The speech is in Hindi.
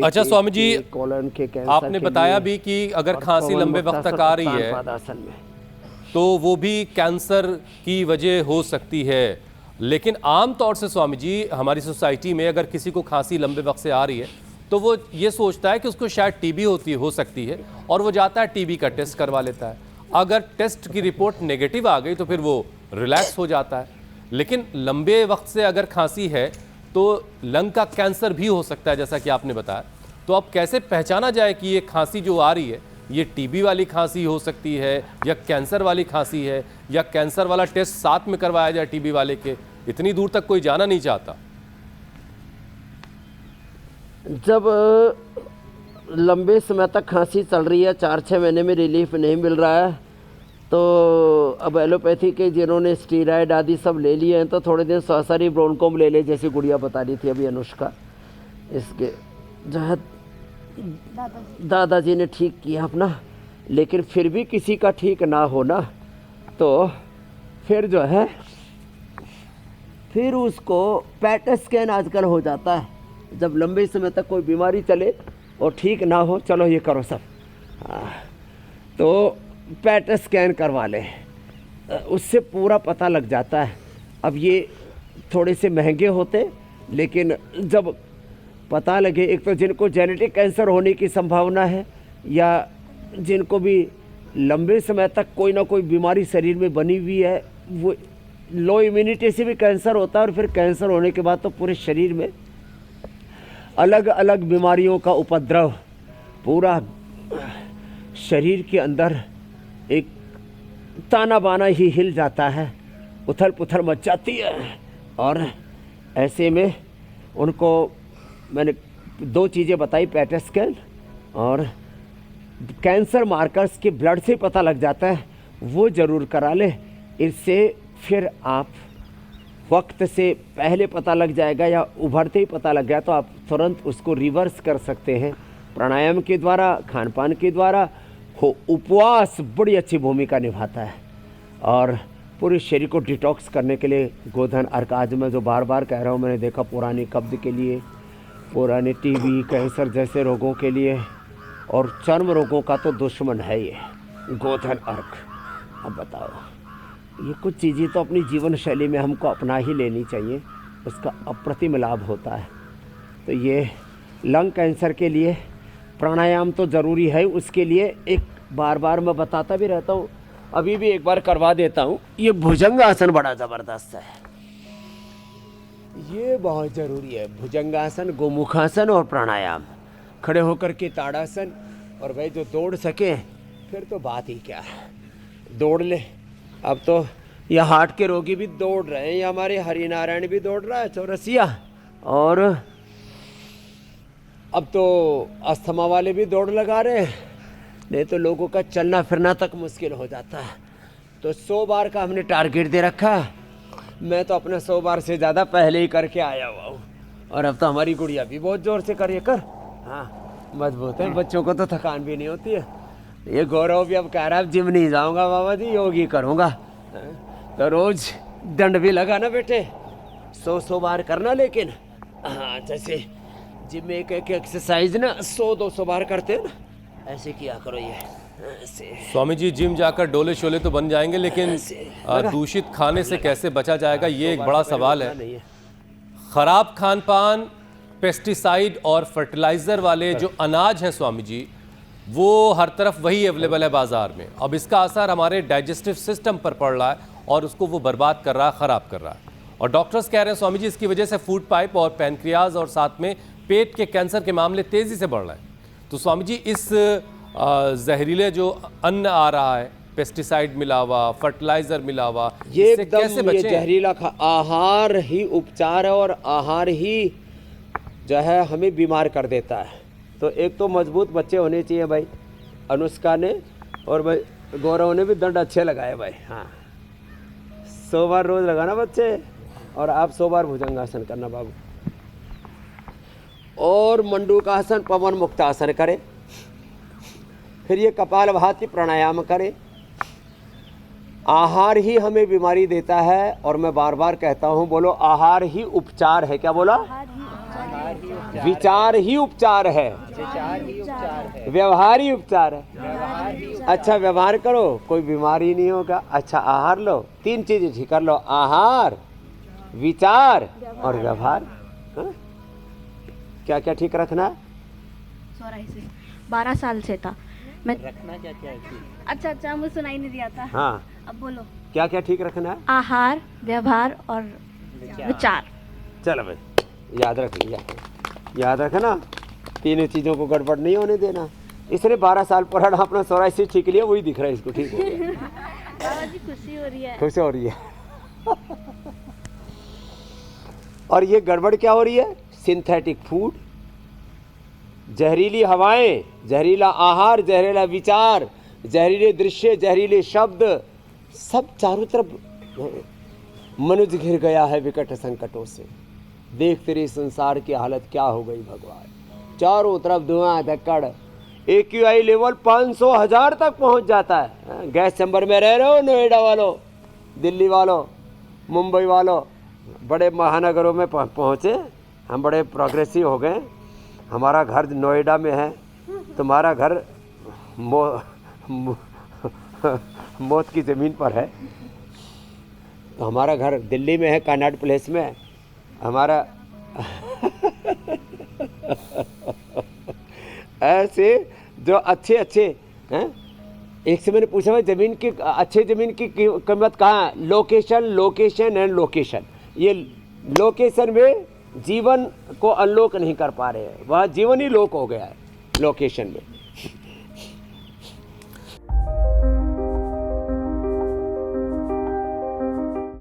अच्छा स्वामी जी, कोलन के कैंसर आपने के बताया लिए भी कि अगर और खांसी पवन लंबे वक्त मुक्तासन तक आ रही है तानपादासन में तो वो भी कैंसर की वजह हो सकती है। लेकिन आम तौर से स्वामी जी हमारी सोसाइटी में अगर किसी को खांसी लंबे वक्त से आ रही है तो वो ये सोचता है कि उसको शायद टीबी हो सकती है और वो जाता है टीबी का टेस्ट करवा लेता है। अगर टेस्ट की रिपोर्ट नेगेटिव आ गई तो फिर वो रिलैक्स हो जाता है। लेकिन लंबे वक्त से अगर खांसी है तो लंग का कैंसर भी हो सकता है जैसा कि आपने बताया। तो अब कैसे पहचाना जाए कि ये खांसी जो आ रही है ये टीबी वाली खांसी हो सकती है या कैंसर वाली खांसी है, या कैंसर वाला टेस्ट साथ में करवाया जाए टीबी वाले के? इतनी दूर तक कोई जाना नहीं चाहता। जब लंबे समय तक खांसी चल रही है, 4-6 महीने में रिलीफ नहीं मिल रहा है, तो अब एलोपैथी के जिन्होंने स्टीरॉयड आदि सब ले लिए हैं तो थोड़े दिन सॉसरी ब्रोनकोम ले ले, जैसी गुड़िया बता रही थी अभी अनुष्का। इसके जहाँ दादाजी ने ठीक किया अपना, लेकिन फिर भी किसी का ठीक ना होना तो फिर जो है फिर उसको पैट स्कैन आजकल हो जाता है। जब लंबे समय तक कोई बीमारी चले और ठीक ना हो, चलो ये करो सब, तो पैट स्कैन करवा लें, उससे पूरा पता लग जाता है। अब ये थोड़े से महंगे होते, लेकिन जब पता लगे, एक तो जिनको जेनेटिक कैंसर होने की संभावना है या जिनको भी लंबे समय तक कोई ना कोई बीमारी शरीर में बनी हुई है, वो लो इम्यूनिटी से भी कैंसर होता है और फिर कैंसर होने के बाद तो पूरे शरीर में अलग अलग बीमारियों का उपद्रव, पूरा शरीर के अंदर एक ताना बाना ही हिल जाता है, उथल पुथल मच जाती है। और ऐसे में उनको मैंने 2 चीज़ें बताई, पैट स्कैन और कैंसर मार्कर्स के ब्लड से पता लग जाता है, वो ज़रूर करा ले। इससे फिर आप वक्त से पहले पता लग जाएगा या उभरते ही पता लग गया तो आप तुरंत उसको रिवर्स कर सकते हैं प्राणायाम के द्वारा, खान पान के द्वारा। उपवास बड़ी अच्छी भूमिका निभाता है और पूरे शरीर को डिटॉक्स करने के लिए गोधन अर्क, आज मैं जो बार बार कह रहा हूँ, मैंने देखा पुरानी कब्ज के लिए, पुराने टीबी कैंसर जैसे रोगों के लिए, और चर्म रोगों का तो दुश्मन है ये गोधन अर्क। अब बताओ, ये कुछ चीज़ें तो अपनी जीवन शैली में हमको अपना ही लेनी चाहिए, उसका अप्रतिम लाभ होता है। तो ये लंग कैंसर के लिए प्राणायाम तो ज़रूरी है। उसके लिए एक बार बार मैं बताता भी रहता हूँ, अभी भी एक बार करवा देता हूँ। ये भुजंगासन बड़ा ज़बरदस्त है, ये बहुत ज़रूरी है। भुजंगासन, गोमुखासन और प्राणायाम, खड़े होकर के ताड़ासन। और भाई जो दौड़ सके फिर तो बात ही क्या है, दौड़ ले। अब तो यह हार्ट के रोगी भी दौड़ रहे हैं, या हमारे हरिनारायण भी दौड़ रहा है, चौरसिया, और अब तो अस्थमा वाले भी दौड़ लगा रहे हैं। नहीं तो लोगों का चलना फिरना तक मुश्किल हो जाता है। तो 100 बार का हमने टारगेट दे रखा, मैं तो अपने 100 बार से ज़्यादा पहले ही करके आया हुआ हूँ। और अब तो हमारी गुड़िया भी बहुत ज़ोर से कर, हाँ मजबूत है, बच्चों को तो थकान भी नहीं होती है। ये गौरव भी अब कह रहा है जिम नहीं जाऊँगा बाबा जी, योगी करूँगा। तो रोज़ दंड भी लगा ना बेटे, 100 बार करना। लेकिन हाँ, जैसे जिम में एक एक्सरसाइज ना 100-200 बार करते हैं ना, ऐसे किया करो। ये ऐसे स्वामी जी जिम जाकर डोले शोले तो बन जाएंगे, लेकिन दूषित खाने से कैसे बचा जाएगा ये एक बड़ा सवाल है। खराब खान पान, पेस्टिसाइड और फर्टिलाइजर वाले जो अनाज हैं स्वामी जी, वो हर तरफ वही अवेलेबल है बाजार में। अब इसका असर हमारे डाइजेस्टिव सिस्टम पर पड़ रहा है और उसको वो बर्बाद कर रहा है, ख़राब कर रहा है। और डॉक्टर्स कह रहे हैं स्वामी जी इसकी वजह से फूड पाइप और पैनक्रियाज और साथ में पेट के कैंसर के मामले तेज़ी से बढ़ रहे हैं। तो स्वामी जी इस जहरीले जो अन्न आ रहा है, पेस्टिसाइड मिला हुआ, फर्टिलाइजर मिला हुआ, ये इससे कैसे बचें? ये जहरीला आहार ही उपचार है और आहार ही जो है हमें बीमार कर देता है। तो एक तो मजबूत बच्चे होने चाहिए भाई। अनुष्का ने और भाई गौरव ने भी दंड अच्छे लगाए भाई। हाँ, 100 बार रोज लगाना बच्चे, और आप 100 बार भुजंगासन करना बाबू, और मंडूकासन, पवन मुक्तासन करें। फिर ये कपालभाति प्राणायाम करें। आहार ही हमें बीमारी देता है, और मैं बार बार कहता हूँ, बोलो आहार ही उपचार है। क्या बोला? विचार ही उपचार है, व्यवहार ही उपचार है। अच्छा व्यवहार करो, कोई बीमारी नहीं होगा। अच्छा आहार लो, 3 चीजें ठीक कर लो, आहार, विचार और व्यवहार। हाँ? क्या क्या ठीक रखना है? 12 साल से था मैं। रखना क्या क्या है? अच्छा मुझे सुनाई नहीं दिया था। हाँ अब बोलो। क्या क्या ठीक रखना है? आहार, व्यवहार और विचार। चलो भाई याद रख लिया, याद रखना, तीनों चीज़ों को गड़बड़ नहीं होने देना। इसने 12 साल पुराना अपना 84 ठीक लिया, वही दिख रहा है इसको, ठीक हो गया। बाबा जी खुशी हो रही है। खुशी हो रही है। और ये गड़बड़ क्या हो रही है? सिंथेटिक फूड, जहरीली हवाएं, जहरीला आहार, जहरीला विचार, जहरीले दृश्य, जहरीले शब्द, सब चारों तरफ मनुष्य घिर गया है विकट संकटों से। देख तेरे संसार की हालत क्या हो गई भगवान, चारों तरफ धुआं धक्कड़, AQI लेवल 500,000 तक पहुंच जाता है। गैस चैम्बर में रह रहे हो नोएडा वालों, दिल्ली वालों, मुंबई वालों, बड़े महानगरों में पहुंचे हम, बड़े प्रोग्रेसिव हो गए। हमारा घर नोएडा में है, तुम्हारा घर मौत की ज़मीन पर है। तो हमारा घर दिल्ली में है, कनॉट प्लेस में हमारा। ऐसे जो अच्छे अच्छे हैं। एक से मैंने पूछा भाई ज़मीन की, अच्छे ज़मीन की कीमत कहाँ है? Location, location and location. ये लोकेशन में जीवन को अनलॉक नहीं कर पा रहे हैं, वह जीवन ही लोक हो गया है लोकेशन में।